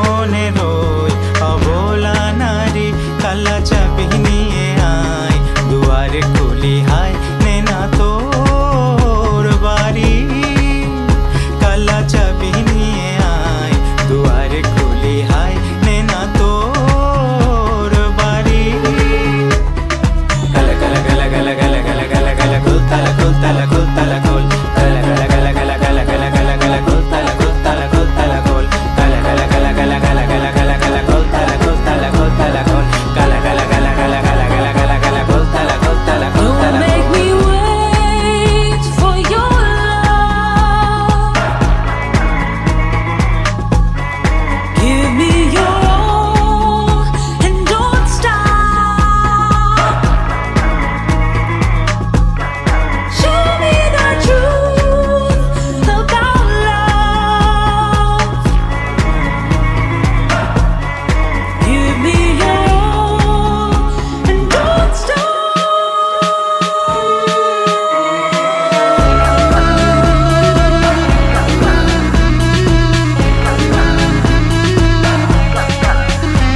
মনের ওই অবলা নারী, কালা চাবি নিয়ে আয়, দুয়ারে খুলি হায় নে না তোর বাড়ি। কালা চাবি নিয়ে আয়, দুয়ারে খুলি হায় নে না তোর বাড়ি। কালা কালা কালা কালা কালা কালা কালা কালা খোল তালা খোল তালা খোল তালা খোল, কালা কালা কালা কালা কালা কালা কালা কালা খোল তালা খোল তালা খোল তালা খোল, কালা কালা কালা কালা কালা কালা কালা কালা খোল তালা খোল তালা খোল তালা খোল, কালা কালা কালা কালা কালা কালা কালা কালা খোল তালা খোল তালা খোল তালা খোল। Don't make me wait for your love. Give me your all and don't stop. Show me the truth about love. Give me your all and don't stop.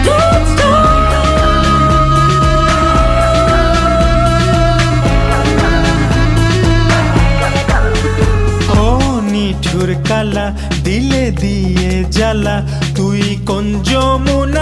Don't ও নিঠুর কালা দিলে দিয়ে জ্বালা, তুই কোন যমুনা